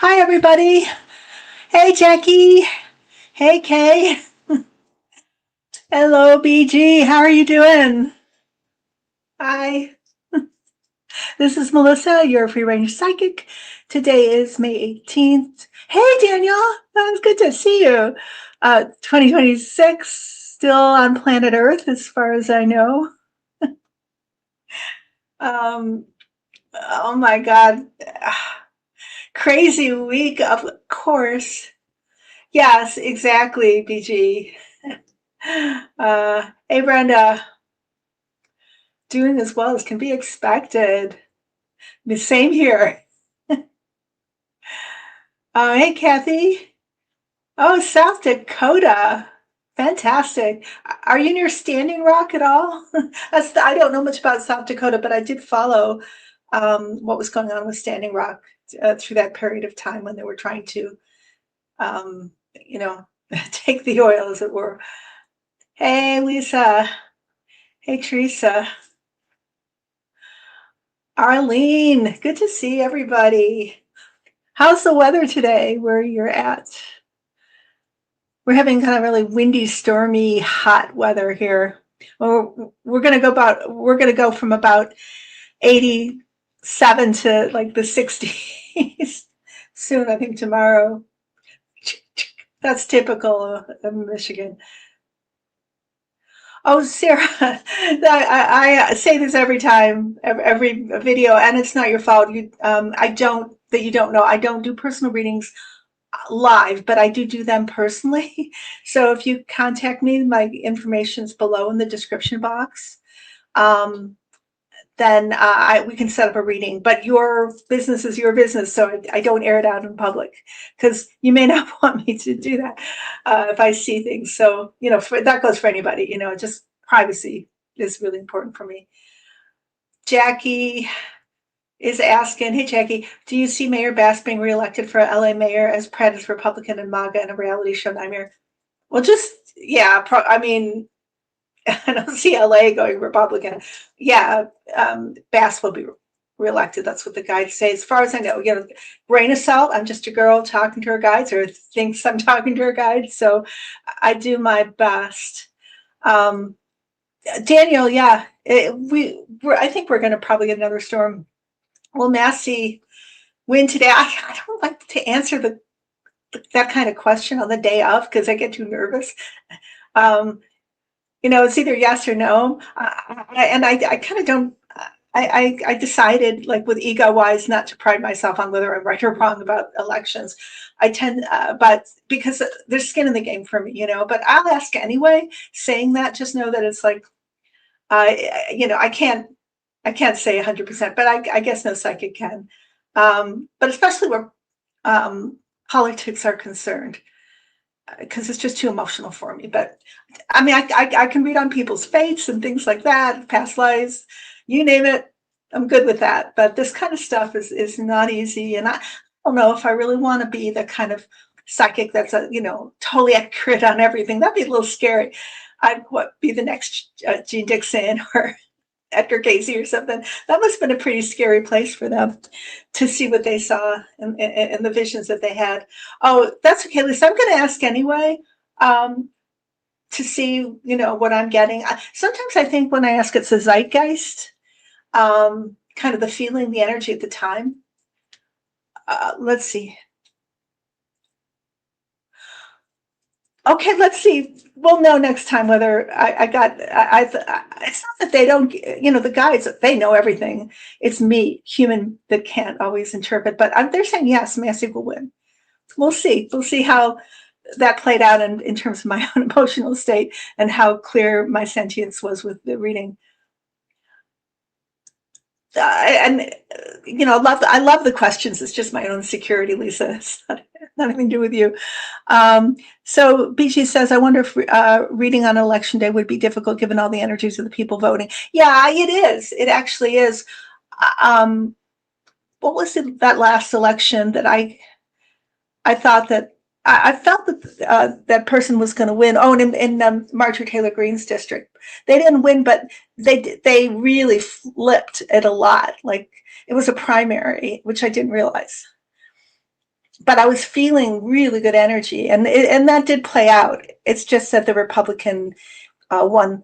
Hi, everybody. Hey, Jackie. Hey, Kay. Hello, BG. How are you doing? Hi. This is Melissa, your free range psychic. Today is May 18th. Hey, Daniel. It's good to see you. 2026, still on planet Earth, as far as I know. Um, oh my God. Crazy week, of course. Yes, exactly, BG. Hey, Brenda. Doing as well as can be expected. The same here. Hey, Kathy. Oh, South Dakota. Fantastic. Are you near Standing Rock at all? I don't know much about South Dakota, but I did follow what was going on with Standing Rock through that period of time when they were trying to, um, you know, take the oil, as it were. Hey, Lisa. Hey, Teresa. Arlene. Good to see everybody. How's the weather today where you're at? We're having kind of really windy, stormy, hot weather here. We're gonna go from about 87 to like the 60s soon, I think tomorrow. That's typical of Michigan. Oh, Sarah, I say this every time, every video, and it's not your fault. You don't know. I don't do personal readings live, but I do them personally. So if you contact me, my information's below in the description box. Um, then we can set up a reading. But your business is your business, so I don't air it out in public because you may not want me to do that if I see things. So that goes for anybody. Just privacy is really important for me. Jackie is asking, hey Jackie, do you see Mayor Bass being reelected for LA mayor as Pratt is Republican and MAGA in a reality show nightmare? Well, just yeah, I mean, I don't see LA going Republican. Yeah, Bass will be reelected. That's what the guides say. As far as I know, grain of salt. I'm just a girl talking to her guides, or thinks I'm talking to her guides. So I do my best. Um, Daniel, yeah, I think we're going to probably get another storm. Will Massey win today? I don't like to answer that kind of question on the day of because I get too nervous. Um, it's either yes or no. I kind of don't. I decided, like with ego wise, not to pride myself on whether I'm right or wrong about elections. I tend, but because there's skin in the game for me, But I'll ask anyway. Saying that, just know that it's like, I can't say 100%, but I guess no psychic can. But especially where politics are concerned, because it's just too emotional for me. But I mean, I can read on people's fates and things like that, past lives, you name it. I'm good with that. But this kind of stuff is not easy, and I don't know if I really want to be the kind of psychic that's totally accurate on everything. That'd be a little scary. I'd be the next Gene Dixon or Edgar Casey or something. That must have been a pretty scary place for them to see what they saw and the visions that they had. Oh, that's okay, Lisa. I'm going to ask anyway to see, what I'm getting. Sometimes I think when I ask, it's a zeitgeist, kind of the feeling, the energy at the time. Let's see. Okay, let's see. We'll know next time whether it's not that they don't, the guys, they know everything. It's me, human, that can't always interpret. But they're saying yes, Massey will win. We'll see. We'll see how that played out in terms of my own emotional state and how clear my sentience was with the reading. And I love the questions. It's just my own security, Lisa. It's not nothing to do with you. So BG says, I wonder if reading on election day would be difficult given all the energies of the people voting. Yeah, it is. It actually is. What was it, that last election that I thought that I felt that that person was going to win. Oh, and in Marjorie Taylor Greene's district, they didn't win, but they really flipped it a lot. Like it was a primary, which I didn't realize. but I was feeling really good energy, and that did play out. It's just that the Republican won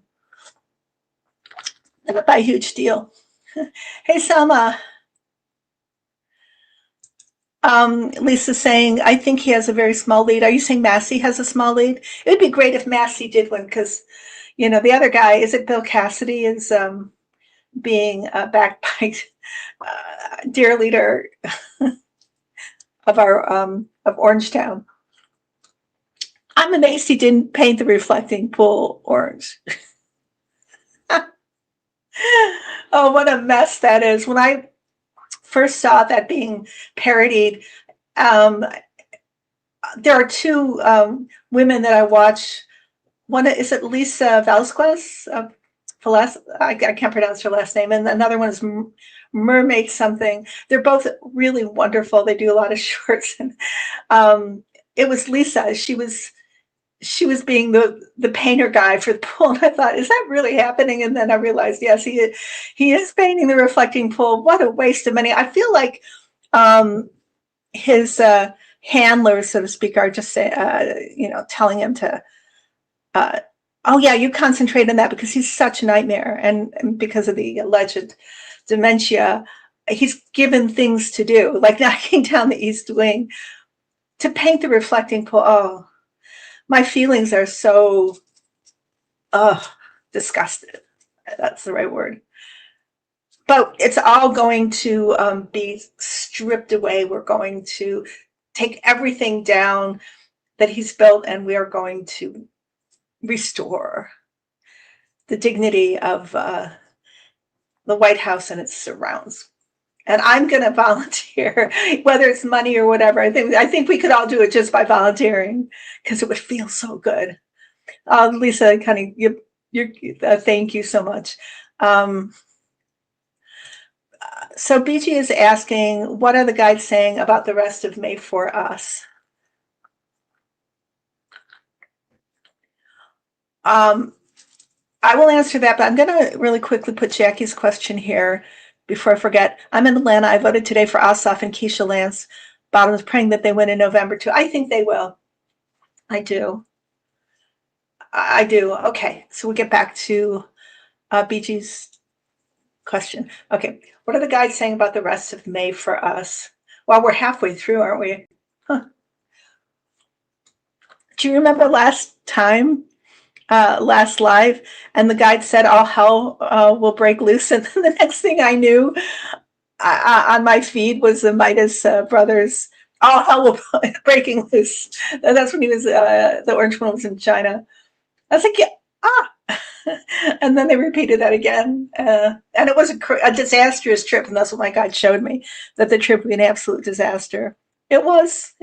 by a huge deal. Hey, Selma. Lisa's saying, I think he has a very small lead. Are you saying Massey has a small lead? It would be great if Massey did win because, the other guy, is it Bill Cassidy, is being backed by dear leader of our of Orangetown. I'm amazed he didn't paint the reflecting pool orange. Oh, what a mess that is. When I first saw that being parodied, um, there are two women that I watch. One is it Lisa Vasquez? I can't pronounce her last name, and another one is Mermaid something. They're both really wonderful. They do a lot of shorts, and it was Lisa. She was being the painter guy for the pool, and I thought, is that really happening? And then I realized, yes, he is painting the reflecting pool. What a waste of money! I feel like his handlers, so to speak, are just telling him to. Oh yeah, you concentrate on that because he's such a nightmare, and because of the alleged dementia, he's given things to do, like knocking down the East Wing to paint the reflecting pool. Oh, my feelings are so disgusted. That's the right word. But it's all going to be stripped away. We're going to take everything down that he's built, and we are going to restore the dignity of the White House and its surrounds. And I'm going to volunteer, whether it's money or whatever. I think we could all do it just by volunteering because it would feel so good. Lisa, honey, thank you so much. So BG is asking, what are the guides saying about the rest of May for us? I will answer that, but I'm going to really quickly put Jackie's question here before I forget. I'm in Atlanta. I voted today for Ossoff and Keisha Lance Bottoms, praying that they win in November too. I think they will. I do. I do. Okay, so we'll get back to BG's question. Okay, what are the guides saying about the rest of May for us? Well, we're halfway through, aren't we? Huh. Do you remember last time, last live, and the guide said all hell will break loose, and then the next thing I knew, on my feed was the Midas brothers. All hell will breaking loose. That's when he was the orange one was in China. I was like, yeah, and then they repeated that again, and it was a disastrous trip, and that's what my guide showed me, that the trip would be an absolute disaster. It was.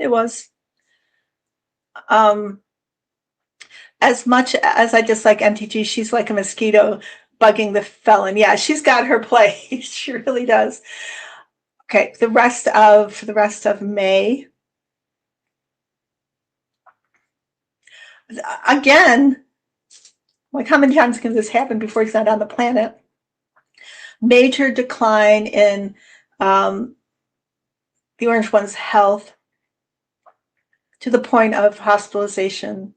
As much as I dislike MTG, she's like a mosquito bugging the felon. Yeah, she's got her place. She really does. Okay, the rest of May. Again, like how many times can this happen before he's not on the planet? Major decline in the orange one's health to the point of hospitalization.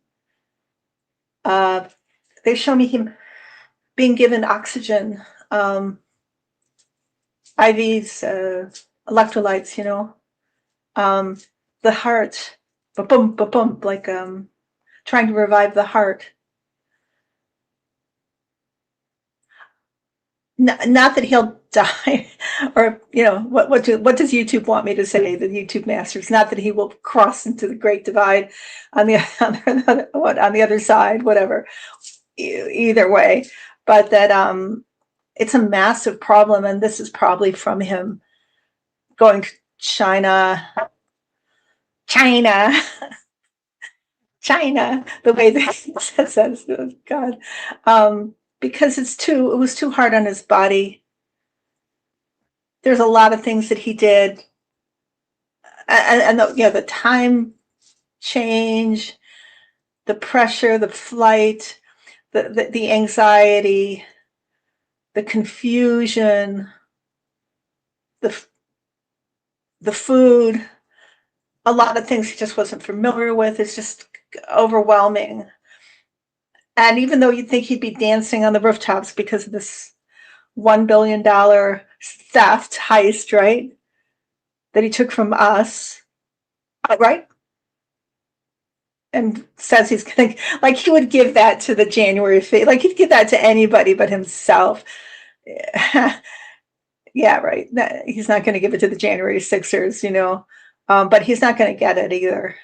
They show me him being given oxygen, IVs, electrolytes, the heart, ba-boom, ba-boom, like trying to revive the heart. Not that he'll die, or what does YouTube want me to say? The YouTube masters, not that he will cross into the Great Divide on the on the other side, whatever. Either way, but that it's a massive problem, and this is probably from him going to China, the way that he says that, God. Because it was too hard on his body. There's a lot of things that he did, and the time change, the pressure, the flight, the anxiety, the confusion, the food, a lot of things he just wasn't familiar with. It's just overwhelming. And even though you'd think he'd be dancing on the rooftops because of this $1 billion theft heist, right? That he took from us, right? And says he's going to, like, he would give that to the January 5th. Like, he'd give that to anybody but himself. Yeah, right. He's not going to give it to the January Sixers, but he's not going to get it either.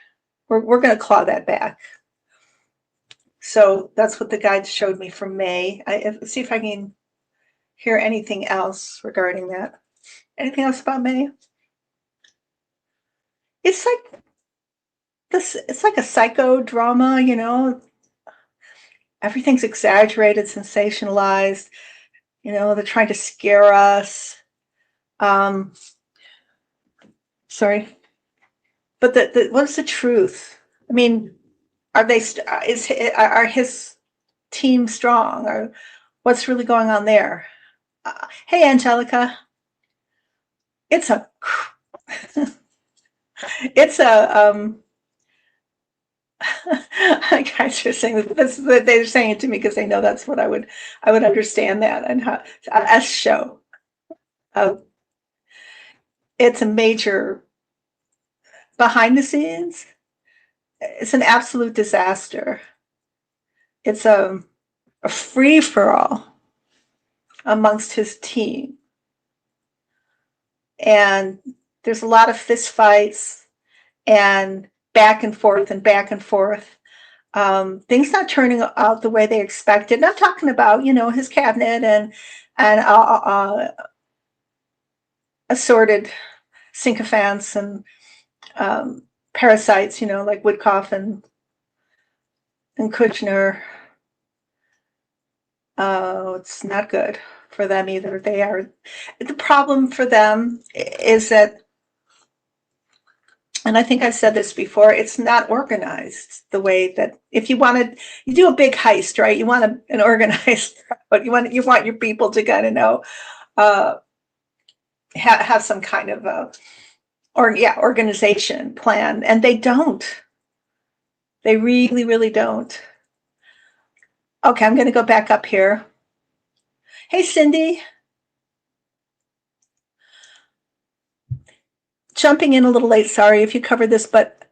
We're going to claw that back. So that's what the guide showed me for May. See if I can hear anything else regarding that. Anything else about May? It's like this. It's like a psychodrama. Everything's exaggerated, sensationalized. They're trying to scare us. Sorry, but what's the truth? I mean, are his team strong, or what's really going on there? Hey, Angelica, it's a guys are saying this. They're saying it to me because they know that's what I would understand that, and how a show. It's a major behind the scenes. It's an absolute disaster. It's a free for all amongst his team, and there's a lot of fist fights and back and forth and back and forth. Things not turning out the way they expected. And I'm talking about, his cabinet and assorted sycophants and parasites, like Woodcock and Kushner. It's not good for them either. The problem for them is that, and I think I've said this before, it's not organized the way that you do a big heist, right? You want an organized, but you want your people to kind of know, have some kind of organization plan, and they don't. They really, really don't. Okay, I'm going to go back up here. Hey, Cindy. Jumping in a little late, sorry if you covered this, but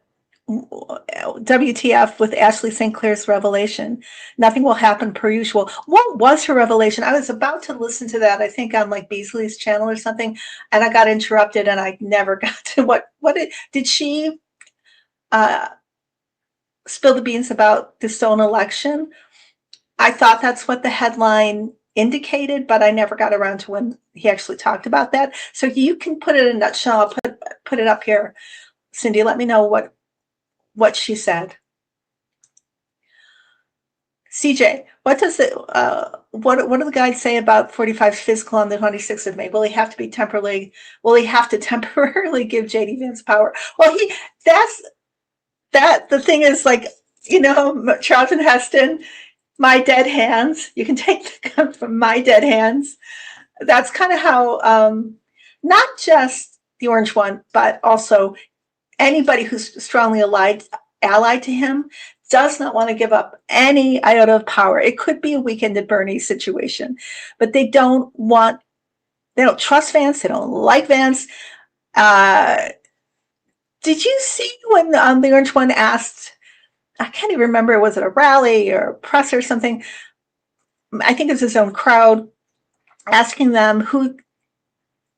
WTF with Ashley St. Clair's revelation. Nothing will happen per usual. What was her revelation? I was about to listen to that, I think on like Beasley's channel or something, and I got interrupted and I never got to what did she spill the beans about the stolen election? I thought that's what the headline indicated, but I never got around to when he actually talked about that. So you can put it in a nutshell. I'll put it up here. Cindy, let me know what she said. CJ, what does it? What do the guides say about 45's physical on the 26th of May? Will he have to temporarily give JD Vance power? Well, the thing is, like, Charlton Heston, my dead hands. You can take the gun from my dead hands. That's kind of how, not just the orange one, but also anybody who's strongly allied to him does not want to give up any iota of power. It could be a Weekend at Bernie's situation, but they don't trust Vance. They don't like Vance. Did you see when the orange one asked, I can't even remember, was it a rally or a press or something? I think it's his own crowd, asking them who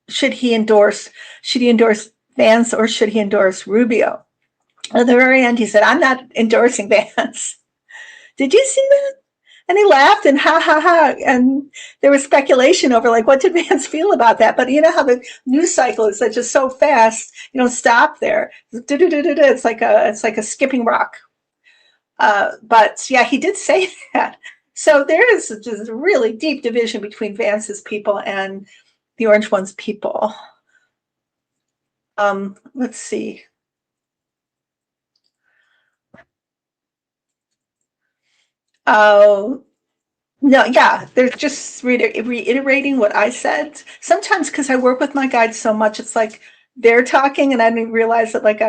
should he endorse? Should he endorse Vance or should he endorse Rubio? At the very end, he said, I'm not endorsing Vance. Did you see that? And he laughed and ha, ha, ha. And there was speculation over, like, what did Vance feel about that? But you know how the news cycle is just so fast, you don't stop there. It's like a skipping rock. But yeah, he did say that. So there is just a really deep division between Vance's people and the orange one's people. Let's see. Oh, no, yeah, they're just reiterating what I said. Sometimes because I work with my guides so much, it's like they're talking and I didn't realize that, like,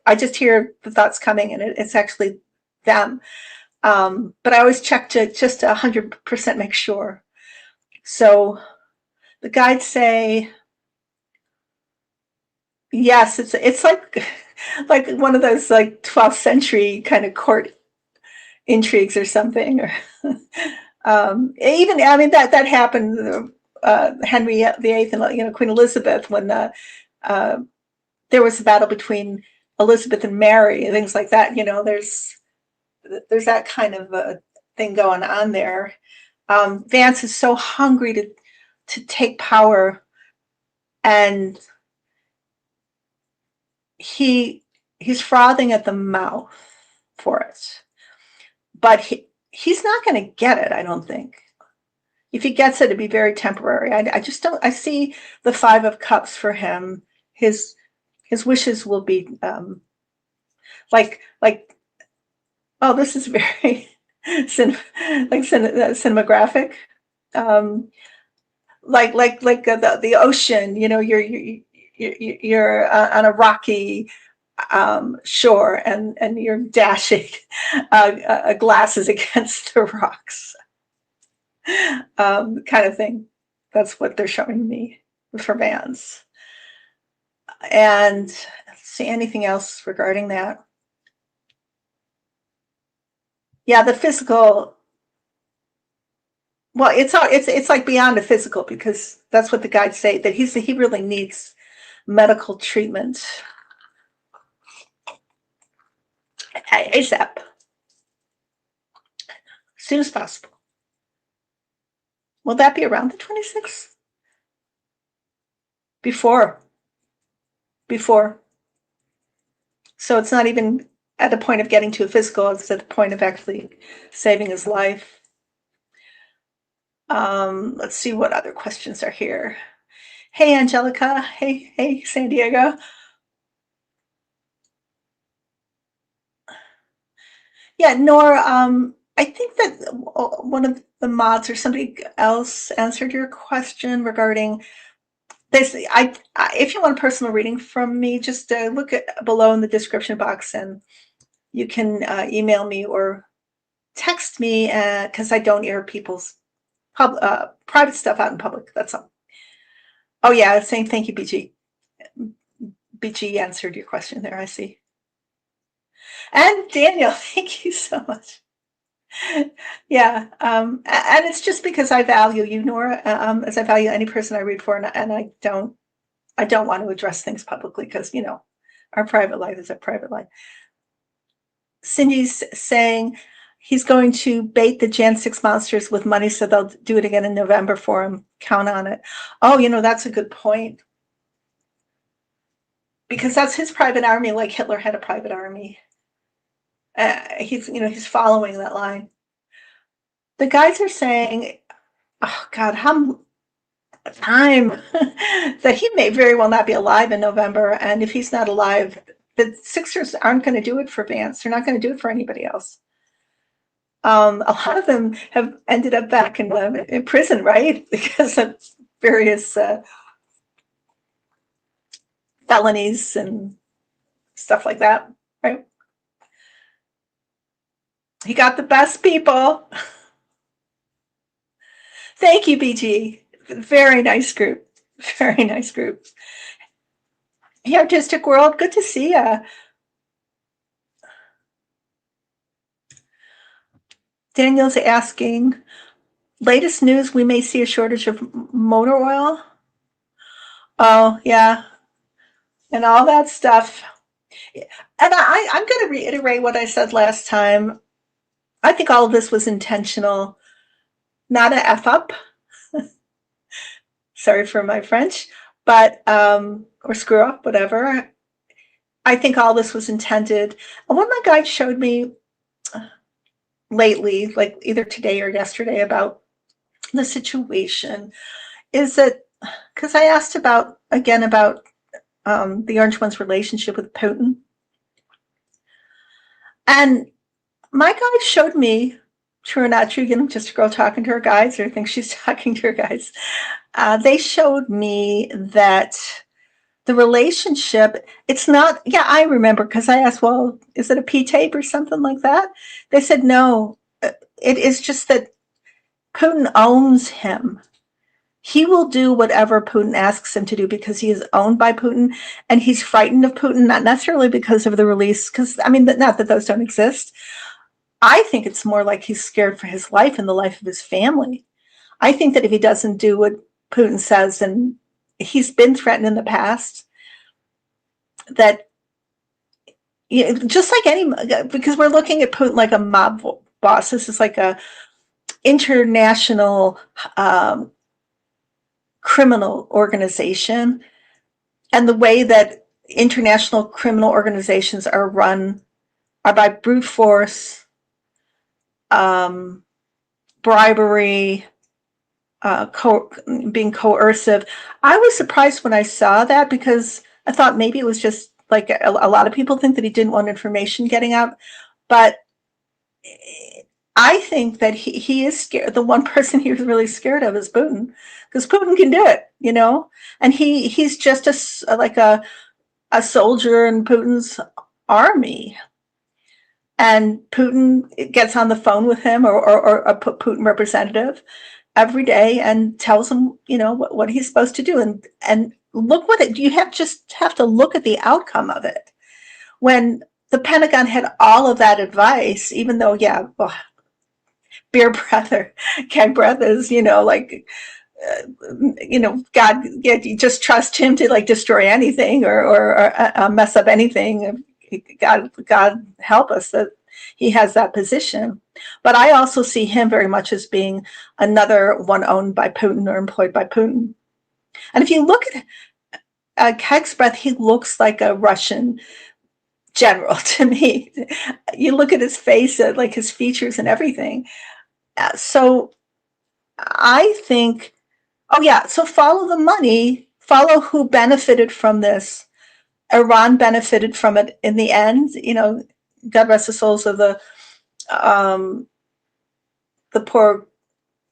I just hear the thoughts coming, and it's actually them. But I always check to just 100% make sure. So the guides say, yes, it's like one of those like 12th century kind of court intrigues or something. Or even, I mean, that happened. Henry VIII and Queen Elizabeth, when there was a battle between Elizabeth and Mary and things like that. There's that kind of a thing going on there. Vance is so hungry to take power, and he's frothing at the mouth for it, but he's not going to get it, I don't think. If he gets it, it'd be very temporary. I just don't. I see the Five of Cups for him. His wishes will be like. Oh, this is very cinematographic. Like the ocean. You're on a rocky shore, and you're dashing glasses against the rocks. Kind of thing. That's what they're showing me for Vance. And let's see, anything else regarding that? Yeah, the physical. Well, it's like beyond the physical, because that's what the guides say, that he really needs medical treatment ASAP, as soon as possible. Will that be around the 26th? Before. So it's not even at the point of getting to a physical, it's at the point of actually saving his life. Let's see what other questions are here. Hey, Angelica. Hey, San Diego. Yeah, Nora, I think that one of the mods or somebody else answered your question regarding this. If you want a personal reading from me, just look at below in the description box, and you can email me or text me, because I don't air people's private stuff out in public. That's all. Oh yeah, saying thank you, BG. BG answered your question there, I see. And Daniel, thank you so much. Yeah, and it's just because I value you, Nora, as I value any person I read for, and I don't want to address things publicly, because our private life is our private life. Cindy's saying he's going to bait the Jan 6 monsters with money, so they'll do it again in November for him. Count on it. Oh, that's a good point, because that's his private army, like Hitler had a private army. He's following that line. The guys are saying, oh God, how time that he may very well not be alive in November. And if he's not alive, the Sixers aren't going to do it for Vance. They're not going to do it for anybody else. A lot of them have ended up back in prison, right? Because of various felonies and stuff like that, right? He got the best people. Thank you, BG. Very nice group. Very nice group. Hey, Artistic World, good to see ya. Daniel's asking, latest news, we may see a shortage of motor oil. Oh, yeah. And all that stuff. And I'm going to reiterate what I said last time. I think all of this was intentional, not a F up. Sorry for my French, but, or screw up, whatever. I think all this was intended. And what my guide showed me lately, like either today or yesterday, about the situation is that, because I asked about the Orange One's relationship with Putin. And my guide showed me, true or not true, just a girl talking to her guides, or thinks she's talking to her guides. They showed me that the relationship, it's not, yeah, I remember because I asked, well, is it a P tape or something like that? They said no. It is just that Putin owns him. He will do whatever Putin asks him to do because he is owned by Putin, and he's frightened of Putin, not necessarily because of the release, because I mean, not that those don't exist. I think it's more like he's scared for his life and the life of his family. I think that if he doesn't do what Putin says, and he's been threatened in the past, that, you know, just like any, because we're looking at Putin like a mob boss. This is like a international criminal organization, and the way that international criminal organizations are run are by brute force, um, bribery, being coercive. I was surprised when I saw that because I thought maybe it was just like a lot of people think that he didn't want information getting out, but I think that he is scared. The one person he was really scared of is Putin, because Putin can do it, you know, and he's just like a soldier in Putin's army. And Putin gets on the phone with him, or a Putin representative every day, and tells him, you know, what he's supposed to do. And look what it, you have to look at the outcome of it. When the Pentagon had all of that advice, even though, yeah, well, beer breath or keg breath is, you know, like, you know, God, yeah, you just trust him to like destroy anything, or mess up anything. God help us that he has that position. But I also see him very much as being another one owned by Putin or employed by Putin. And if you look at Keg's breath, he looks like a Russian general to me. You look at his face, like his features and everything. So I think, oh yeah, so follow the money, follow who benefited from this. Iran benefited from it in the end. You know, God rest the souls of um, the poor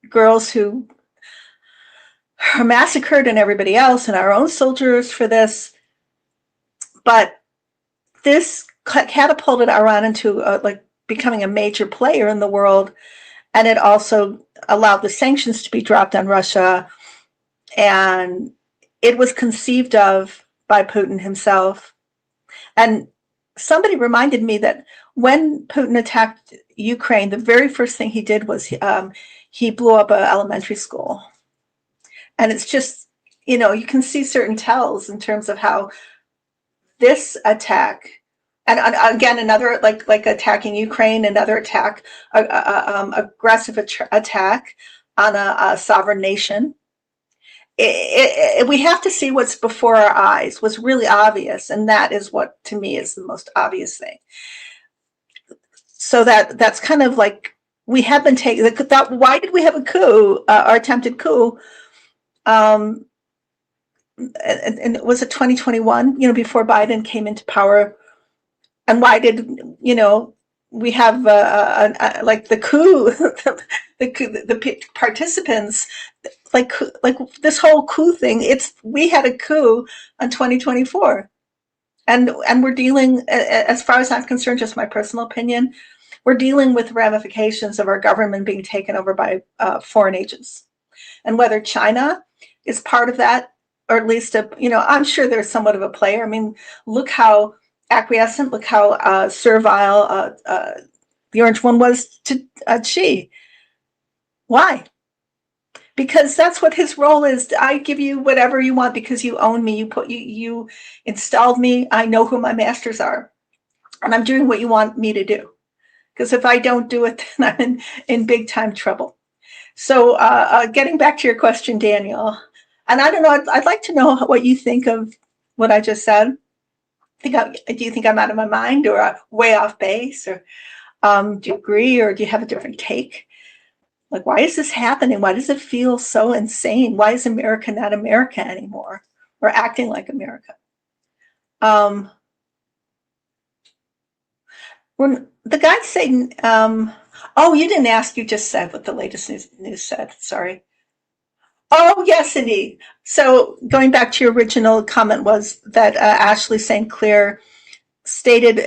girls who are massacred, and everybody else, and our own soldiers for this. But this catapulted Iran into like becoming a major player in the world, and it also allowed the sanctions to be dropped on Russia. And it was conceived of by Putin himself. And somebody reminded me that when Putin attacked Ukraine, the very first thing he did was he blew up an elementary school. And it's just, you know, you can see certain tells in terms of how this attack, and again, another like attacking Ukraine, another attack, aggressive attack on a sovereign nation. We have to see what's before our eyes, what's really obvious, and that is what to me is the most obvious thing. So that's kind of like we have been taking that. Why did we have a coup, or attempted coup? And was it 2021? You know, before Biden came into power, and why did, you know, we have like the coup, the participants, like this whole coup thing. We had a coup in 2024, and we're dealing, as far as I'm concerned, just my personal opinion, we're dealing with ramifications of our government being taken over by foreign agents, and whether China is part of that, or at least you know, I'm sure there's somewhat of a player. I mean, look how acquiescent, look how servile the orange one was to Xi. Why? Because that's what his role is. I give you whatever you want because you own me. You installed me. I know who my masters are, and I'm doing what you want me to do. Because if I don't do it, then I'm in big time trouble. So getting back to your question, Daniel, and I don't know, I'd like to know what you think of what I just said. Do you think I'm out of my mind, or way off base, or do you agree, or do you have a different take? Like, why is this happening? Why does it feel so insane? Why is America not America anymore, or acting like America? Um, when the guy saying, oh, you didn't ask, you just said what the latest news said. Sorry. Oh, yes, indeed. So going back to your original comment was that Ashley St. Clair stated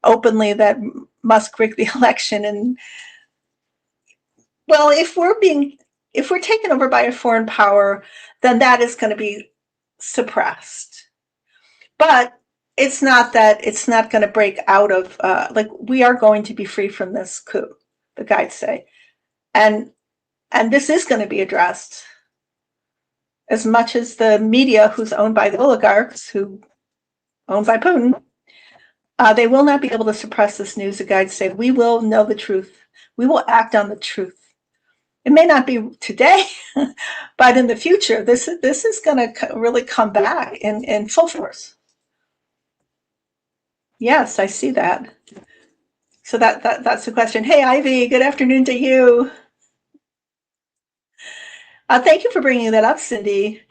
openly that Musk rigged the election. And well, if we're taken over by a foreign power, then that is going to be suppressed. But it's not going to break out of like we are going to be free from this coup, the guides say, and this is going to be addressed as much as the media, who's owned by the oligarchs, who owned by Putin. They will not be able to suppress this news. The guides say we will know the truth. We will act on the truth. It may not be today, but in the future, this is going to really come back in full force. Yes, I see that. So that's the question. Hey, Ivy, good afternoon to you. Thank you for bringing that up, Cindy.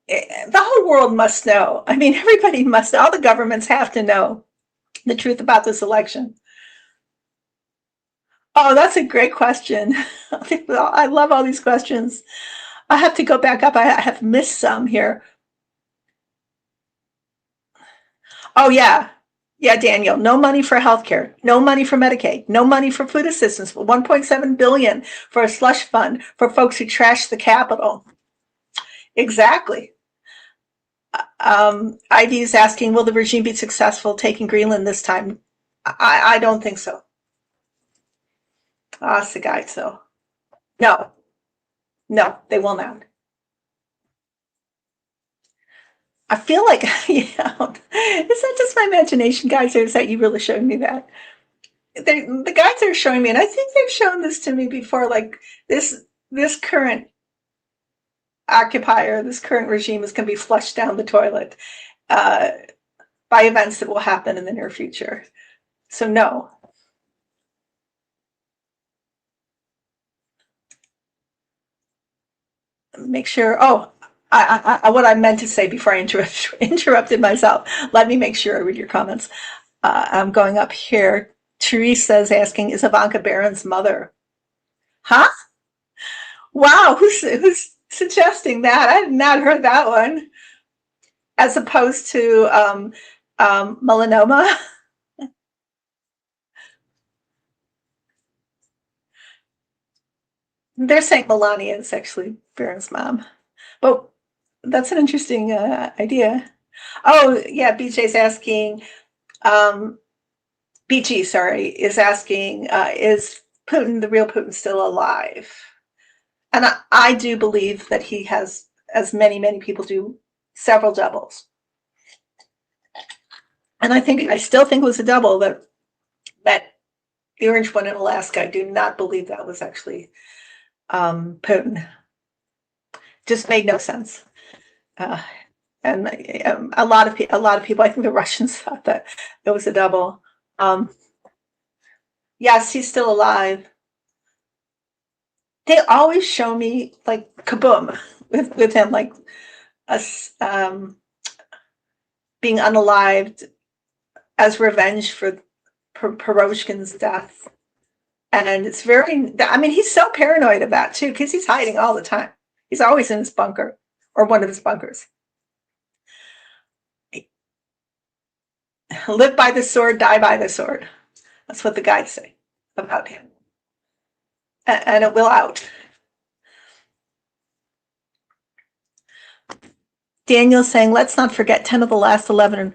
The whole world must know. I mean, everybody must. All the governments have to know the truth about this election. Oh, that's a great question. I love all these questions. I have to go back up. I have missed some here. Oh, yeah. Yeah, Daniel, no money for healthcare, no money for Medicaid, no money for food assistance, 1.7 billion for a slush fund for folks who trash the Capitol. Exactly. Ivy is asking, will the regime be successful taking Greenland this time? I don't think so. That's the guy, so. No, no, they will not. I feel like, yeah, is that just my imagination, guys, or is that you really showing me that? The guys are showing me, and I think they've shown this to me before, like this current occupier, this current regime is going to be flushed down the toilet uh, by events that will happen in the near future. So no, make sure. Oh, what I meant to say before I interrupted myself. Let me make sure I read your comments. I'm going up here. Teresa's asking, is Ivanka Barron's mother? Huh? Wow, who's suggesting that? I had not heard that one. As opposed to melanoma. They're saying Melania is actually Barron's mom. But that's an interesting idea. Oh, yeah, BJ's asking, um, BG, sorry, is asking, is Putin, the real Putin, still alive? And I do believe that he has, as many people do, several doubles. And I still think it was a double that the orange one in Alaska. I do not believe that was actually Putin. Just made no sense. Uh, and a lot of people, I think the Russians thought that it was a double. Um, yes, he's still alive. They always show me like kaboom with him, like us being unalived as revenge for Piroshkin's death. And it's very, I mean, he's so paranoid of that too, because he's hiding all the time. He's always in his bunker or one of his bunkers. Live by the sword, die by the sword. That's what the guys say about him. And it will out. Daniel's saying, let's not forget 10 of the last 11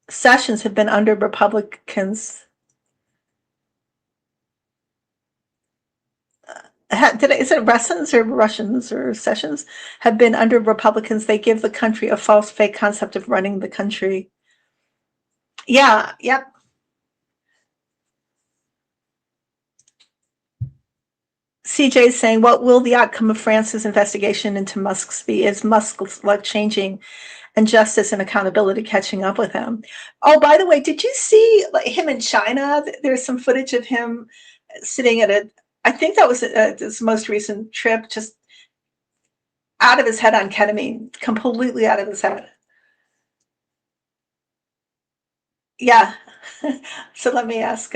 sessions have been under Republicans. Is it Russians or sessions have been under Republicans? They give the country a false, fake concept of running the country. Yeah, yep. CJ is saying, what will the outcome of France's investigation into Musk's be? Is Musk's luck changing and justice and accountability catching up with him? Oh, by the way, did you see him in China? There's some footage of him sitting at I think that was his most recent trip, just out of his head on ketamine, completely out of his head. Yeah. So let me ask,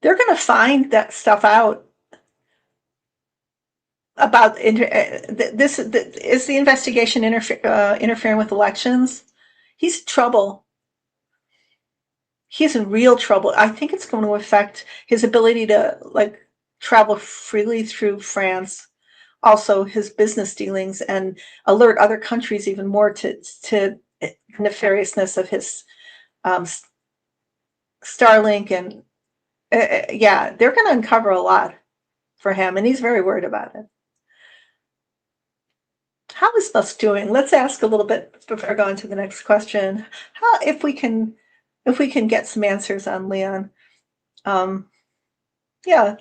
They're going to find that stuff out about this. Is the investigation interfering with elections? He's in trouble. He's in real trouble. I think it's going to affect his ability to like travel freely through France, also his business dealings, and alert other countries even more to nefariousness of his um, Starlink. And yeah, they're going to uncover a lot for him, and he's very worried about it. How is Musk doing? Let's ask a little bit before going to the next question. How, if we can get some answers on Leon. Um, yeah,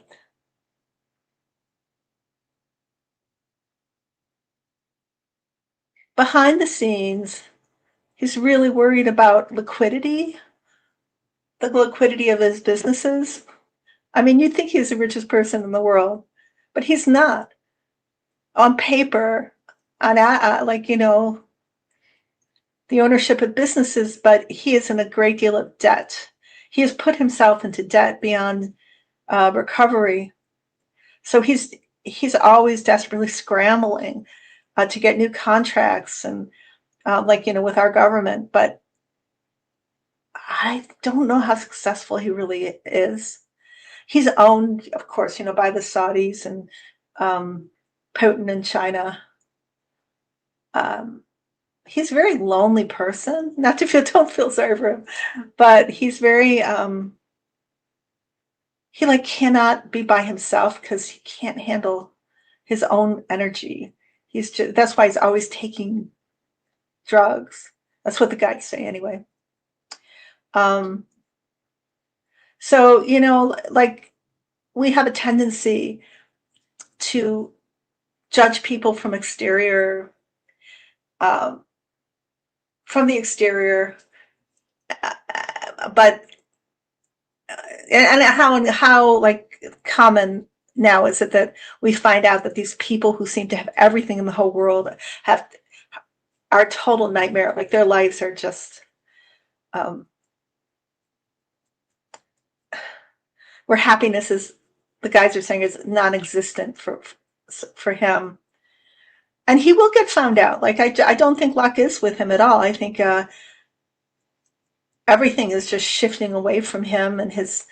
behind the scenes, he's really worried about liquidity, the liquidity of his businesses. I mean, you'd think he's the richest person in the world, but he's not on paper, on like the ownership of businesses, but he is in a great deal of debt. He has put himself into debt beyond recovery. So he's always desperately scrambling to get new contracts and with our government. But I don't know how successful he really is. He's owned, of course, by the Saudis and Putin in China. He's a very lonely person. Not to feel, don't feel sorry for him, but he's very he like cannot be by himself because he can't handle his own energy. He's just, that's why he's always taking drugs. That's what the guys say anyway. Um, so like we have a tendency to judge people um, from the exterior, but and how like common now is it that we find out that these people who seem to have everything in the whole world have are a total nightmare. Like their lives are just um, where happiness is, the guys are saying, is non-existent for him, and he will get found out. Like I don't think luck is with him at all. I think everything is just shifting away from him and his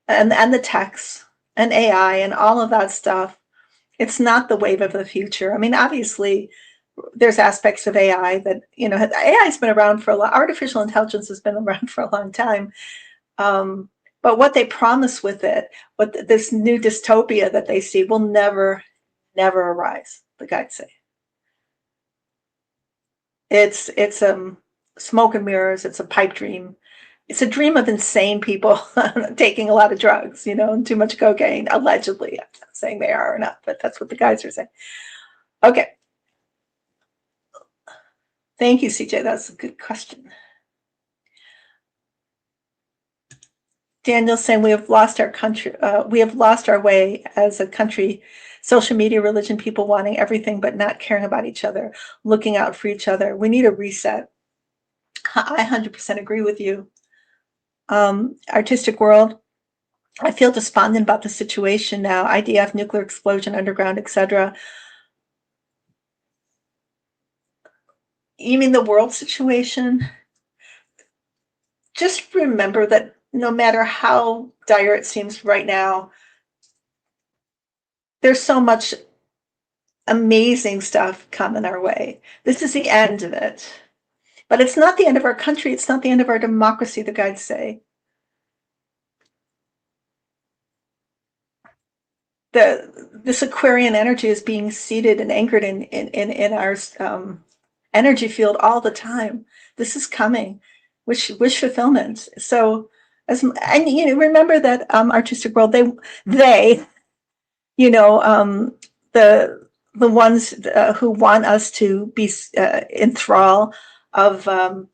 and the techs and AI and all of that stuff. It's not the wave of the future. I mean, obviously, there's aspects of AI that AI has been around for a lot. Artificial intelligence has been around for a long time, but what they promise with it, this new dystopia that they see, will never arise. The guys say it's smoke and mirrors. It's a pipe dream. It's a dream of insane people taking a lot of drugs, and too much cocaine, allegedly. I'm not saying they are or not, but that's what the guys are saying. Okay. Thank you, CJ. That's a good question. Daniel's saying we have lost our country. We have lost our way as a country. Social media, religion, people wanting everything but not caring about each other, looking out for each other. We need a reset. I 100% agree with you. Artistic world, I feel despondent about the situation now. IDF, nuclear explosion, underground, etc. You mean the world situation? Just remember that no matter how dire it seems right now, there's so much amazing stuff coming our way. This is the end of it. But it's not the end of our country. It's not the end of our democracy, the guides say. This Aquarian energy is being seeded and anchored in our energy field all the time. This is coming, wish fulfillment. So and remember that artistic world, they the ones who want us to be in thrall of the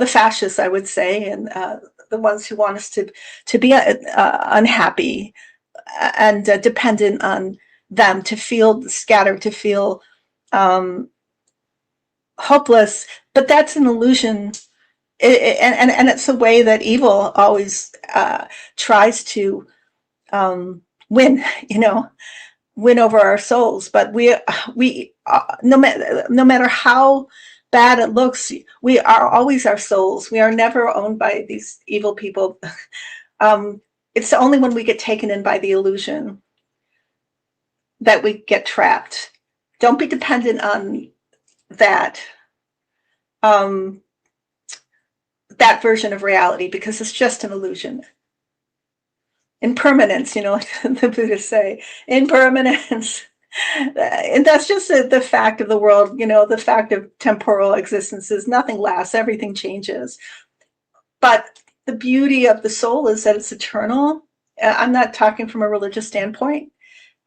fascists, I would say, and the ones who want us to be unhappy and dependent on them, to feel scattered, to feel hopeless. But that's an illusion. And it's a way that evil always tries to win, you know, win over our souls. But we no matter how bad it looks, we are always our souls. We are never owned by these evil people. Um, it's only when we get taken in by the illusion that we get trapped. Don't be dependent on that um, that version of reality, because it's just an illusion. Impermanence, you know, like the Buddhists say, impermanence. And that's just the fact of the world, you know, the fact of temporal existence is nothing lasts, everything changes. But the beauty of the soul is that it's eternal. I'm not talking from a religious standpoint.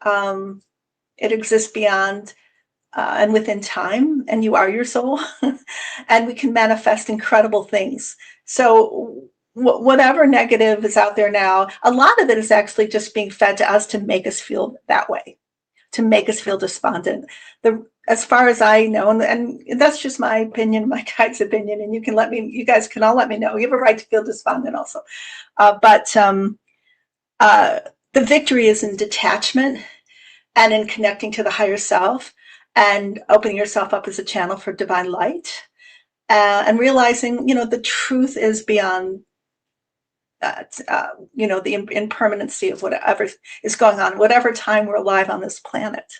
Um, it exists beyond and within time, and you are your soul, and we can manifest incredible things. So whatever negative is out there now, a lot of it is actually just being fed to us to make us feel that way, to make us feel despondent. As far as I know, and that's just my opinion, my guide's opinion, and you guys can all let me know. You have a right to feel despondent also. But the victory is in detachment and in connecting to the higher self and opening yourself up as a channel for divine light, and realizing, you know, the truth is beyond you know, the impermanency of whatever is going on, whatever time we're alive on this planet.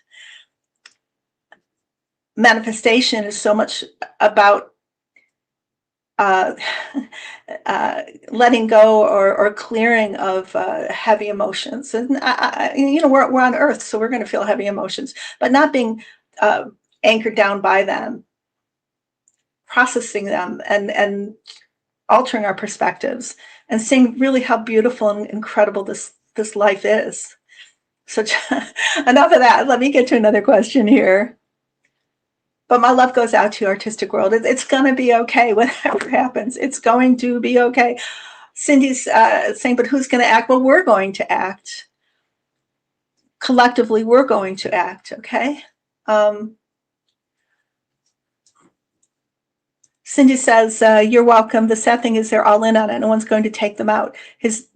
Manifestation is so much about letting go or clearing of heavy emotions. And you know, we're on Earth, so we're going to feel heavy emotions, but not being anchored down by them, processing them, and altering our perspectives, and seeing really how beautiful and incredible this life is. So enough of that. Let me get to another question here. But my love goes out to artistic world. It's going to be okay. Whatever happens, it's going to be okay. Cindy's saying, but who's going to act? Well, we're going to act. Collectively, we're going to act, okay? Cindy says, you're welcome. The sad thing is they're all in on it. No one's going to take them out. He's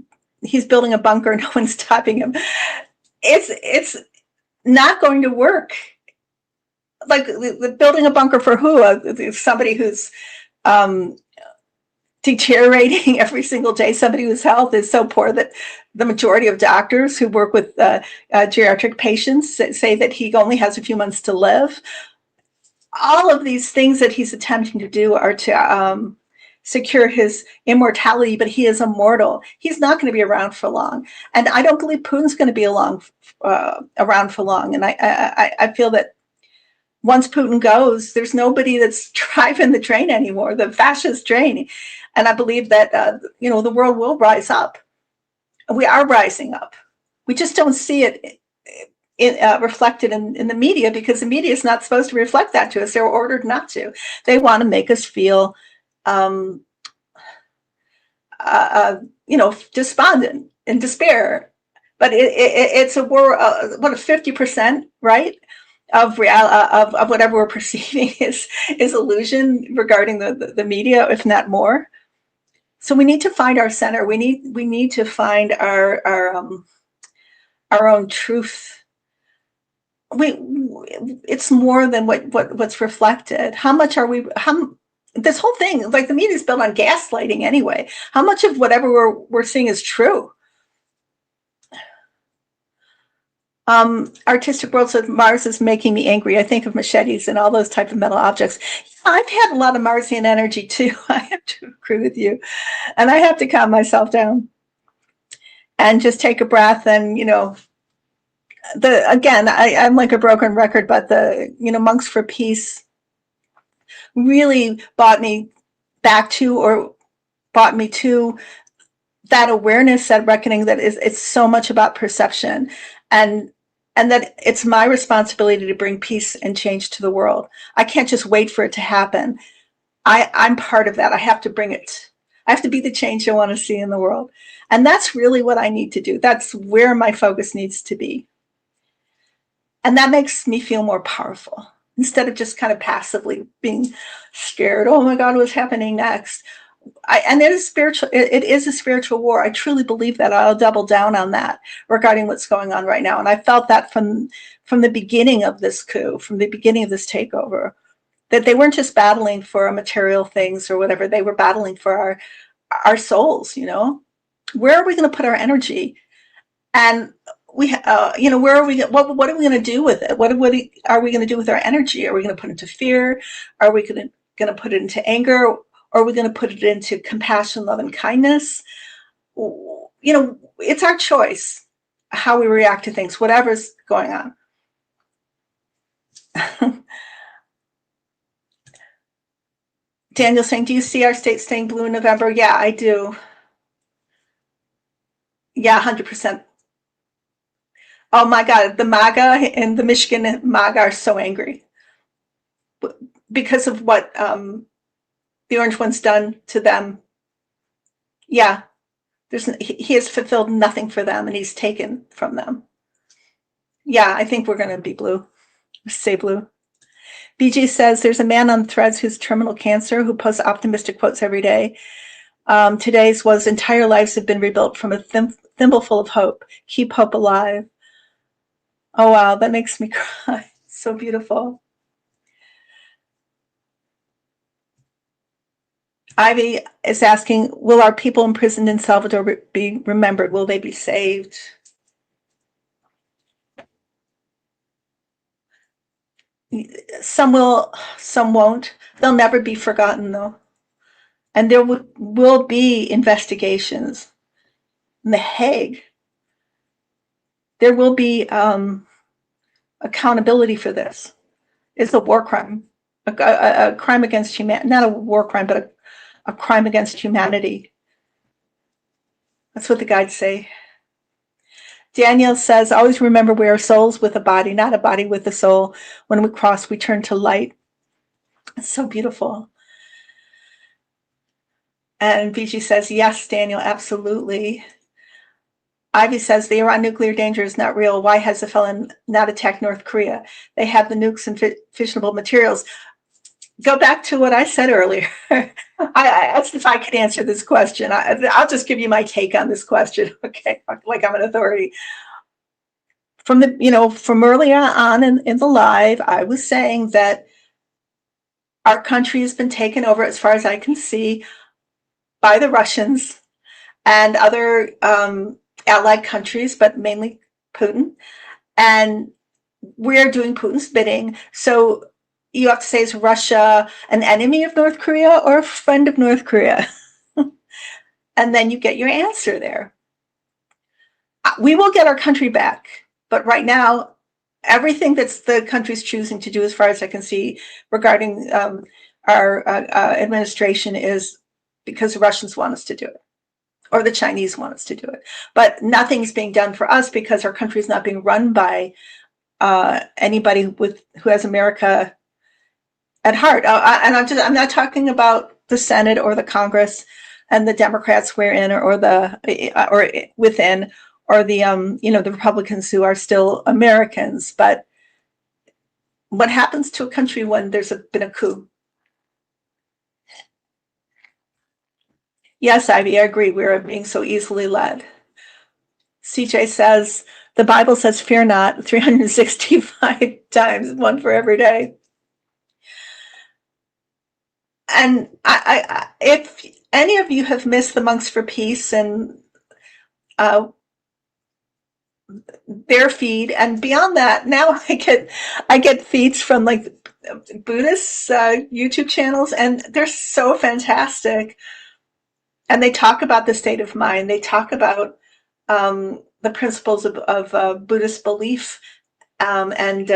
building a bunker. No one's stopping him. It's not going to work. Like, building a bunker for who? Somebody who's deteriorating every single day, somebody whose health is so poor that the majority of doctors who work with geriatric patients say that he only has a few months to live. All of these things that he's attempting to do are to secure his immortality, but he is immortal. He's not going to be around for long. And I don't believe Putin's going to be around for long. And I feel that once Putin goes, there's nobody that's driving the train anymore, the fascist train. And I believe that, you know, the world will rise up. We are rising up. We just don't see it reflected in the media, because the media is not supposed to reflect that to us. They're ordered not to. They want to make us feel, you know, despondent and despair. But it's a war, what, 50%, right? Of whatever we're perceiving is illusion regarding the media, if not more. So we need to find our center. We need to find our own truth. It's more than what's reflected. How much are we? This whole thing, like, the media is built on gaslighting anyway. How much of whatever we're seeing is true? Artistic world says Mars is making me angry. I think of machetes and all those type of metal objects. I've had a lot of Martian energy too. I have to agree with you, and I have to calm myself down and just take a breath. And, you know, I'm like a broken record, but you know, Monks for Peace really brought me to that awareness, that reckoning, that it's so much about perception, and that it's my responsibility to bring peace and change to the world. I can't just wait for it to happen. I'm part of that. I have to bring it. I have to be the change I want to see in the world. And that's really what I need to do. That's where my focus needs to be. And that makes me feel more powerful, instead of just kind of passively being scared. Oh my God, what's happening next? And it is spiritual. It is a spiritual war. I truly believe that. I'll double down on that regarding what's going on right now. And I felt that from the beginning of this coup, from the beginning of this takeover, that they weren't just battling for material things or whatever. They were battling for our souls. Where are we going to put our energy? And where are we? What are we going to do with it? What are we going to do with our energy? Are we going to put it into fear? Are we going to put it into anger? Or are we going to put it into compassion, love, and kindness? It's our choice how we react to things, whatever's going on. Daniel saying, do you see our state staying blue in November? Yeah, I do. Yeah, 100%. Oh my God, the MAGA and the Michigan MAGA are so angry because of what the orange one's done to them. Yeah, he has fulfilled nothing for them, and he's taken from them. Yeah, I think we're going to be blue. Say blue. BG says there's a man on Threads who's terminal cancer who posts optimistic quotes every day. Today's was entire lives have been rebuilt from a thimbleful of hope. Keep hope alive. Oh, wow, that makes me cry. So beautiful. Ivy is asking, will our people imprisoned in Salvador be remembered? Will they be saved? Some will, some won't. They'll never be forgotten, though. And there will be investigations in The Hague. There will be accountability for this. It's a war crime, a crime against humanity, not a war crime, but a crime against humanity. That's what the guides say. Daniel says, always remember we are souls with a body, not a body with a soul. When we cross, we turn to light. It's so beautiful. And BG says, yes, Daniel, absolutely. Ivy says, the Iran nuclear danger is not real. Why has the felon not attacked North Korea? They have the nukes and fissionable materials. Go back to what I said earlier. That's if I could answer this question. I'll just give you my take on this question, okay? Like I'm an authority. From earlier on in the live, I was saying that our country has been taken over, as far as I can see, by the Russians and other allied countries, but mainly Putin. And we're doing Putin's bidding. So you have to say, is Russia an enemy of North Korea or a friend of North Korea? And then you get your answer there. We will get our country back. But right now, everything that's the country's choosing to do, as far as I can see, regarding our administration is because the Russians want us to do it, or the Chinese want us to do it. But nothing's being done for us because our country is not being run by anybody who has America at heart. And I'm not talking about the Senate or the Congress and the Democrats we're in, or within, or the the Republicans who are still Americans. But what happens to a country when there's been a coup? Yes, Ivy, I agree. We're being so easily led. CJ says, the Bible says, fear not, 365 times, one for every day. And if any of you have missed the Monks for Peace and their feed, and beyond that, now I get feeds from like Buddhist YouTube channels, and they're so fantastic. And they talk about the state of mind. They talk about the principles of Buddhist belief and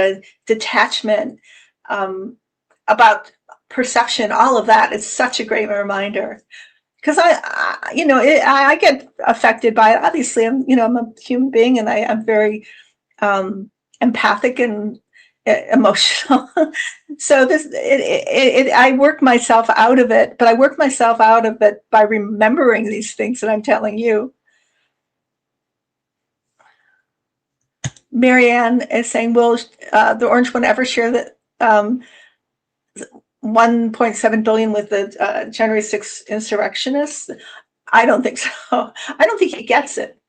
detachment, about perception, all of that. It's such a great reminder. Because I get affected by it. Obviously, I'm a human being, and I'm very empathic and emotional. So I work myself out of it, but I work myself out of it by remembering these things that I'm telling you. Marianne is saying, will the orange one ever share that? 1.7 billion with the January 6th insurrectionists. I don't think so. I don't think he gets it.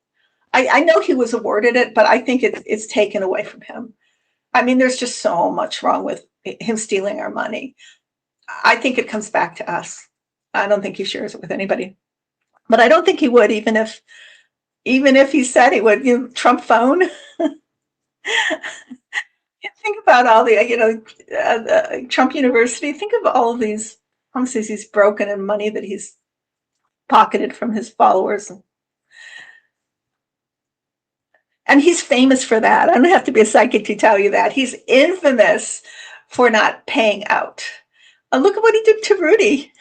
I know he was awarded it, but I think it's taken away from him. I mean, there's just so much wrong with him stealing our money. I think it comes back to us. I don't think he shares it with anybody. But I don't think he would, even if he said he would. Trump phone. Think about all the, Trump University. Think of all of these promises he's broken and money that he's pocketed from his followers. And he's famous for that. I don't have to be a psychic to tell you that. He's infamous for not paying out. Look at what he did to Rudy.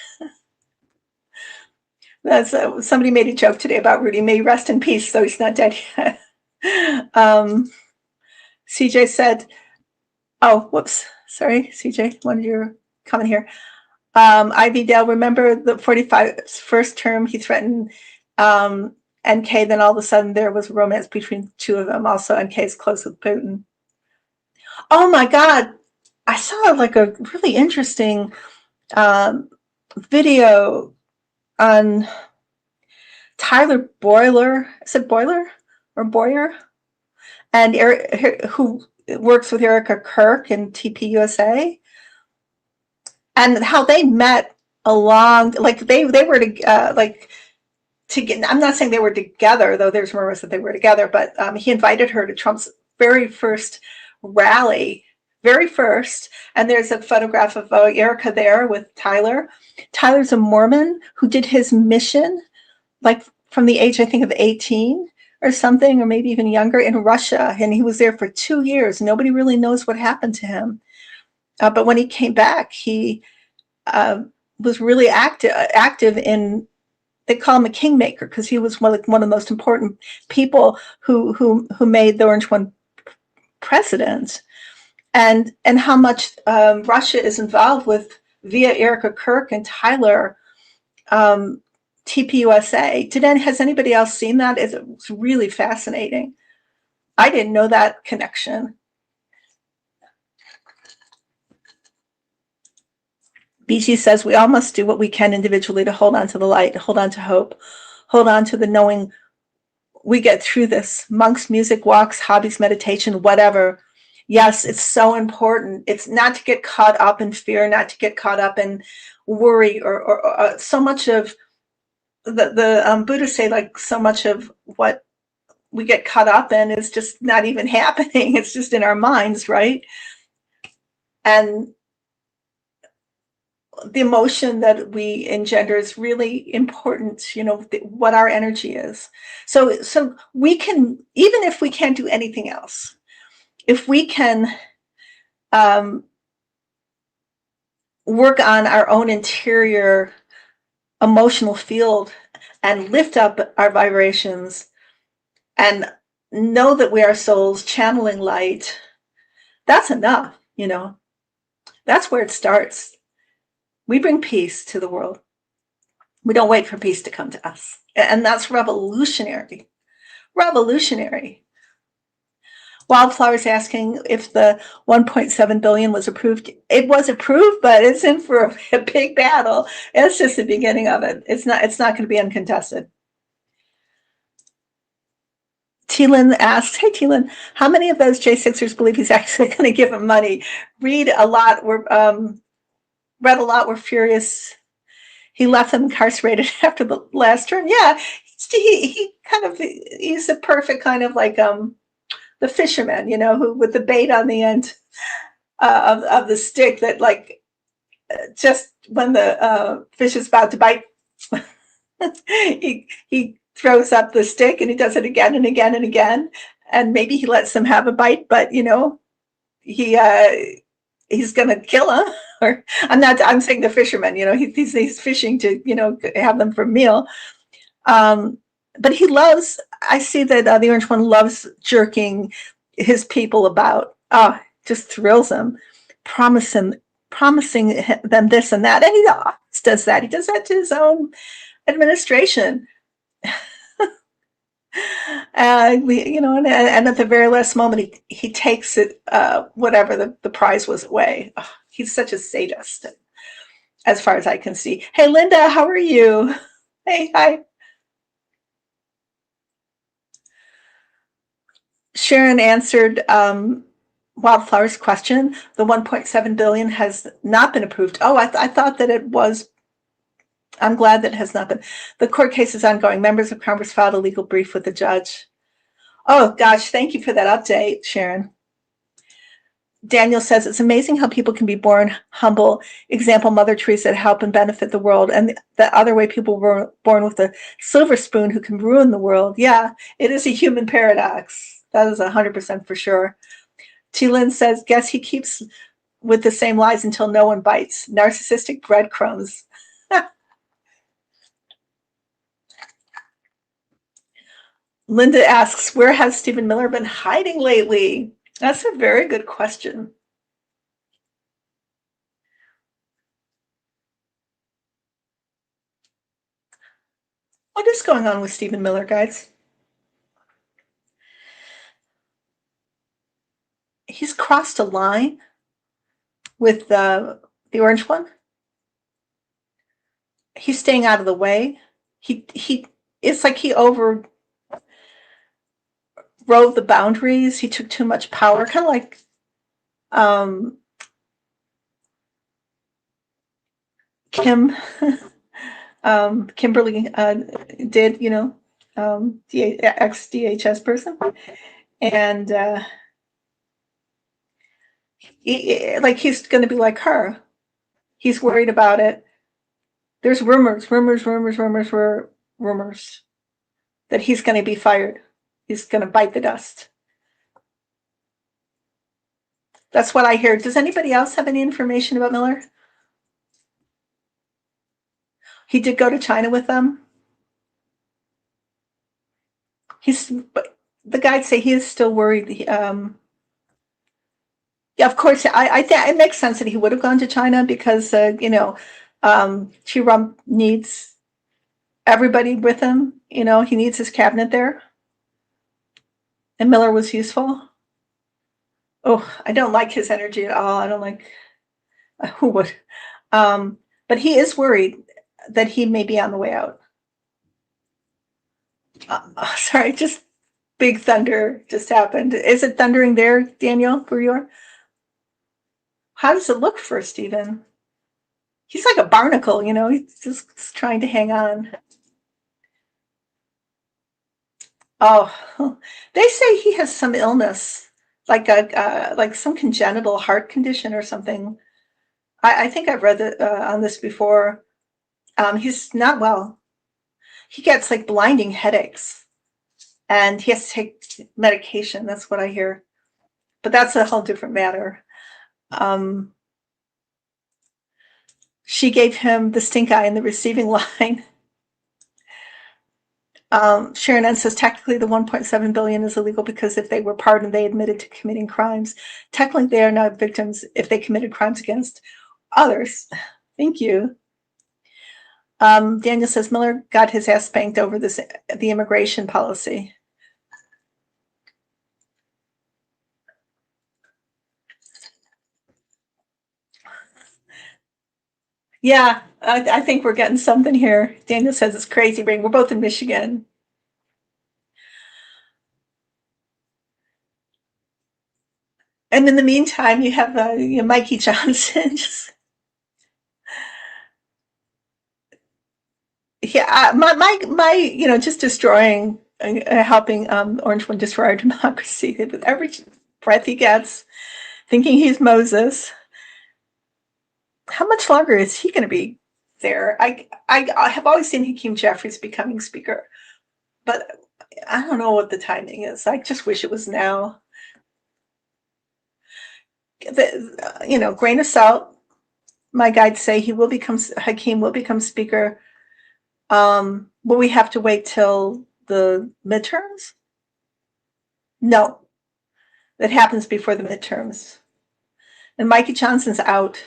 That's somebody made a joke today about Rudy. May he rest in peace, though he's not dead yet. CJ said, oh, whoops. Sorry, CJ, wanted your comment here. Ivy Dale, remember the 45th first term he threatened NK, then all of a sudden there was romance between the two of them. Also, NK is close with Putin. Oh my God. I saw like a really interesting video on Tyler Boiler. Is it Boiler or Boyer? And who works with Erica Kirk in TPUSA, and how they met along, like they were I'm not saying they were together, though there's rumors that they were together, but he invited her to Trump's very first rally, and there's a photograph of Erica there with Tyler. Tyler's a Mormon who did his mission, like from the age, I think, of 18 or something, or maybe even younger, in Russia, and he was there for 2 years. Nobody really knows what happened to him. But when he came back, he was really active in, they call him a kingmaker, because he was one of the most important people who made the Orange One president, and how much Russia is involved with, via Erica Kirk and Tyler, TPUSA. Has anybody else seen that? It's really fascinating. I didn't know that connection. BG says we all must do what we can individually to hold on to the light, hold on to hope, hold on to the knowing we get through this. Monks, music, walks, hobbies, meditation, whatever. Yes, it's so important. It's not to get caught up in fear, not to get caught up in worry, or so much of the Buddhists say, like, so much of what we get caught up in is just not even happening. It's just in our minds, right? And the emotion that we engender is really important, what our energy is. So we can, even if we can't do anything else, if we can work on our own interior emotional field and lift up our vibrations and know that we are souls channeling light, that's enough. That's where it starts. We bring peace to the world. We don't wait for peace to come to us. And that's revolutionary. Wildflower's asking if the 1.7 billion was approved. It was approved, but it's in for a big battle. It's just the beginning of it. It's not going to be uncontested. Teelan asks, hey Teelan, how many of those J6ers believe he's actually going to give him money? Read a lot. We're furious. He left them incarcerated after the last term. Yeah, he's the perfect kind of like the fisherman, who with the bait on the end of the stick, that like just when the fish is about to bite, he throws up the stick, and he does it again and again and again, and maybe he lets them have a bite, but he's gonna kill him. Or I'm saying the fisherman, he's fishing to have them for a meal. But he loves, I see that the Orange One loves jerking his people about. Oh, just thrills him, promising them this and that. And he always does that. He does that to his own administration. And at the very last moment, he takes it, whatever the prize was, away. Oh, he's such a sadist. as far as I can see. Hey, Linda, how are you? Hey, hi. Sharon answered Wildflower's question. The 1.7 billion has not been approved. Oh, I thought that it was. I'm glad that it has not been. The court case is ongoing. Members of Congress filed a legal brief with the judge. Oh gosh, thank you for that update, Sharon. Daniel says it's amazing how people can be born humble. Example, Mother Teresa help and benefit the world, and the other way people were born with a silver spoon who can ruin the world. Yeah, it is a human paradox. That is 100% for sure. T. Lynn says, guess he keeps with the same lies until no one bites. Narcissistic breadcrumbs. Linda asks, where has Stephen Miller been hiding lately? That's a very good question. What is going on with Stephen Miller, guys? He's crossed a line with the orange one. He's staying out of the way. He it's like he overrode the boundaries. He took too much power, kind of like um, Kim Kimberly did, ex DHS person, and like he's going to be like her. He's worried about it. There's rumors that he's going to be fired. He's going to bite the dust. That's what I hear. Does anybody else have any information about Miller? He did go to China with them. The guides say he is still worried. Yeah, of course. I think it makes sense that he would have gone to China because Trump needs everybody with him. He needs his cabinet there, and Miller was useful. Oh, I don't like his energy at all. I don't like who would. But he is worried that he may be on the way out. Sorry, just big thunder just happened. Is it thundering there, Daniel, where you are? How does it look for Stephen? He's like a barnacle, he's just trying to hang on. Oh, they say he has some illness, like some congenital heart condition or something. I think I've read on this before. He's not well. He gets like blinding headaches, and he has to take medication. That's what I hear. But that's a whole different matter. Um, she gave him the stink eye in the receiving line. Sharon N says technically the 1.7 billion is illegal because if they were pardoned, they admitted to committing crimes. Technically, they are not victims if they committed crimes against others. Thank you. Daniel says Miller got his ass spanked over the immigration policy. Yeah, I think we're getting something here. Daniel says it's crazy ring. We're both in Michigan. And in the meantime, you have Mikey Johnson. Yeah, just destroying, helping Orange One destroy our democracy with every breath he gets, thinking he's Moses. How much longer is he going to be there? I have always seen Hakeem Jeffries becoming speaker, but I don't know what the timing is. I just wish it was now. Grain of salt. My guides say Hakeem will become speaker. Will we have to wait till the midterms? No, that happens before the midterms. And Mikey Johnson's out.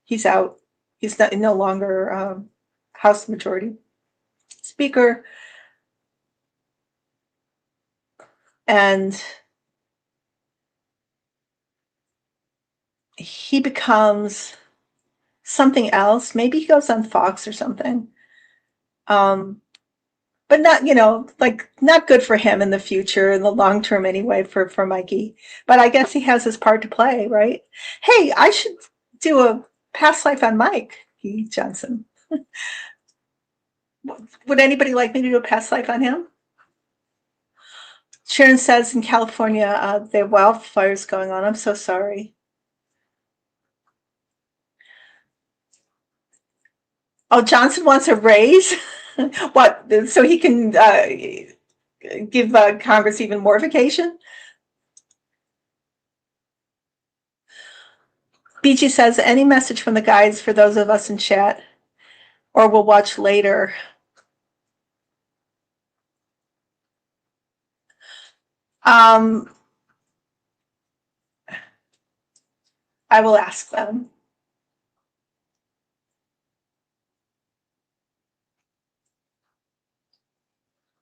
He's out. He's no longer House Majority Speaker. And he becomes something else. Maybe he goes on Fox or something. Um, but not, like not good for him in the future, in the long term anyway, for Mikey. But I guess he has his part to play, right? Hey, I should do a past life on Mike Johnson. Would anybody like me to do a past life on him? Sharon says in California, there are wildfires going on. I'm so sorry. Oh, Johnson wants a raise? What? So he can give Congress even more vacation? BG says, any message from the guides for those of us in chat, or we'll watch later? I will ask them.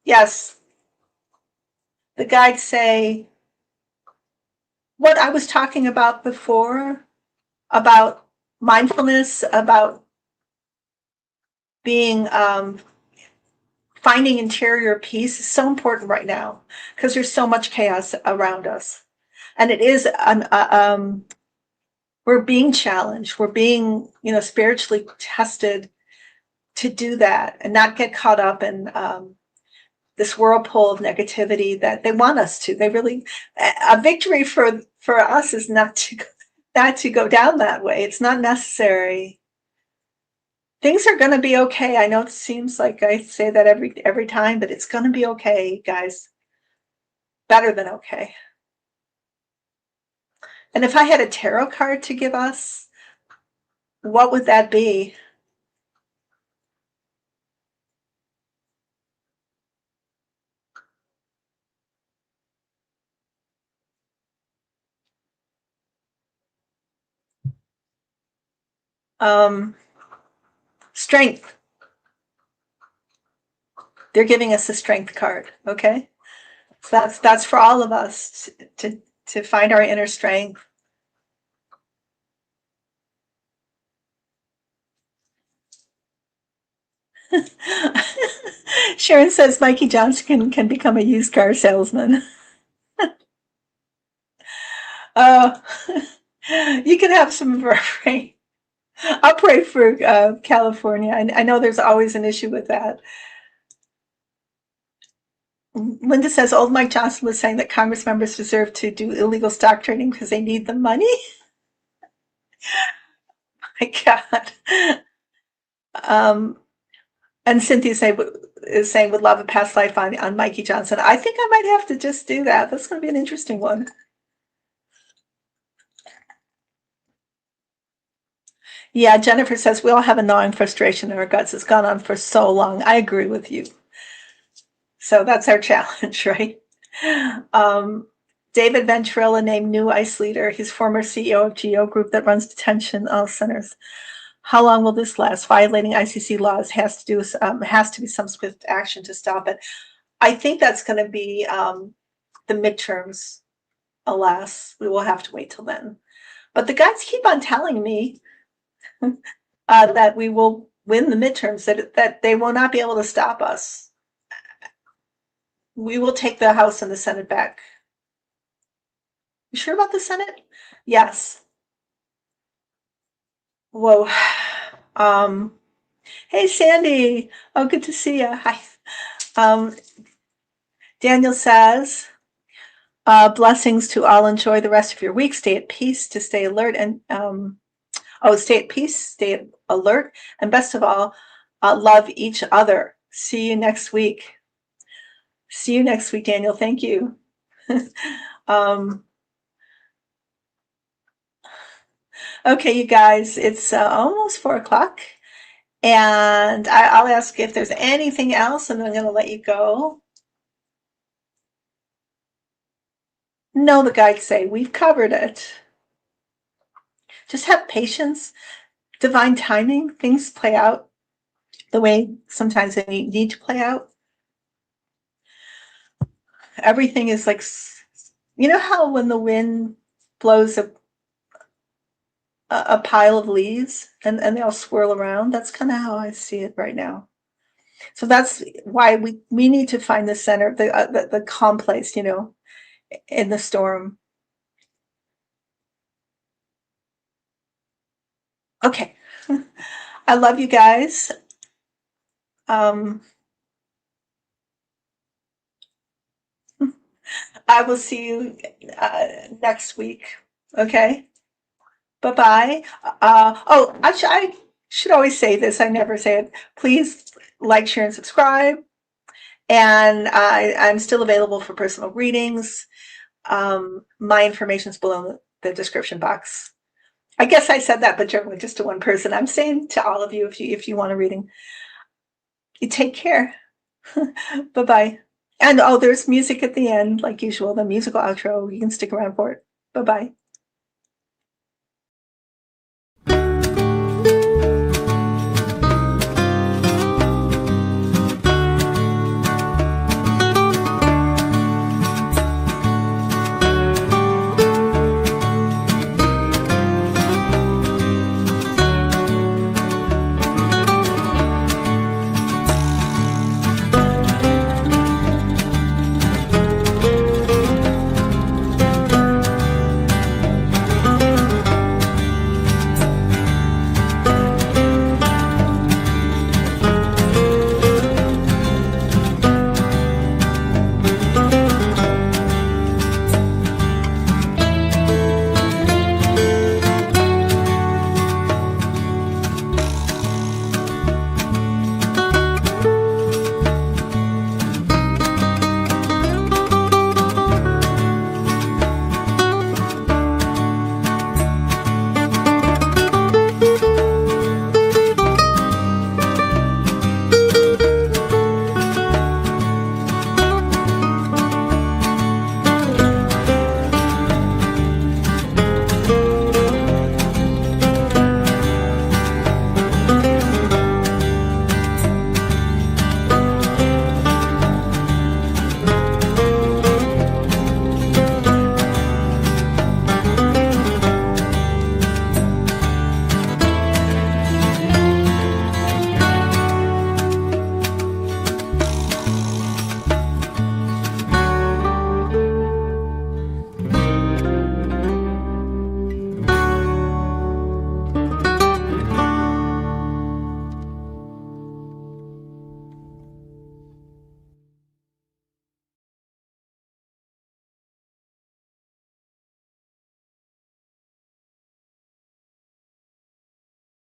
Yes, the guides say what I was talking about before, about mindfulness, about being finding interior peace is so important right now because there's so much chaos around us, and it is we're being challenged, we're being spiritually tested to do that and not get caught up in this whirlpool of negativity that they want us to. They really, a victory for us is not to go down that way. It's not necessary. Things are going to be okay. I know it seems like I say that every time, but it's going to be okay, guys. Better than okay. And if I had a tarot card to give us, what would that be? Strength. They're giving us a strength card. Okay, so that's for all of us to find our inner strength. Sharon says Mikey Johnson can become a used car salesman. Uh, you can have some of our rain. I'll pray for California. I know there's always an issue with that. Linda says old Mike Johnson was saying that Congress members deserve to do illegal stock trading because they need the money. My God. And Cynthia is saying would love a past life on Mikey Johnson. I think I might have to just do that. That's going to be an interesting one. Yeah, Jennifer says we all have a gnawing frustration in our guts. It's gone on for so long. I agree with you. So that's our challenge, right? David Venturella named new ICE leader. He's former CEO of GEO Group that runs detention centers. How long will this last? Violating ICC laws has to be some swift action to stop it. I think that's going to be the midterms. Alas, we will have to wait till then. But the guys keep on telling me that we will win the midterms, that they will not be able to stop us. We will take the House and the Senate back. You sure about the Senate? Yes. Whoa. Hey, Sandy. Oh, good to see you. Hi. Daniel says, blessings to all. Enjoy the rest of your week. Stay at peace, to stay alert, and stay at peace, stay alert, and best of all, love each other. See you next week. See you next week, Daniel. Thank you. Okay, you guys, it's almost 4:00, and I'll ask if there's anything else, and then I'm going to let you go. No, the guides say we've covered it. Just have patience, divine timing. Things play out the way sometimes they need to play out. Everything is like, you know how when the wind blows a pile of leaves, and they all swirl around. That's kind of how I see it right now. So that's why we need to find the center, the calm place, in the storm. Okay. I love you guys. Um, I will see you next week. Okay. Bye bye. I should always say this. I never say it. Please like, share, and subscribe. And I'm still available for personal readings. My information is below the description box. I guess I said that, but generally just to one person. I'm saying to all of you, if you want a reading, you take care. Bye bye. And there's music at the end, like usual, the musical outro. You can stick around for it. Bye bye.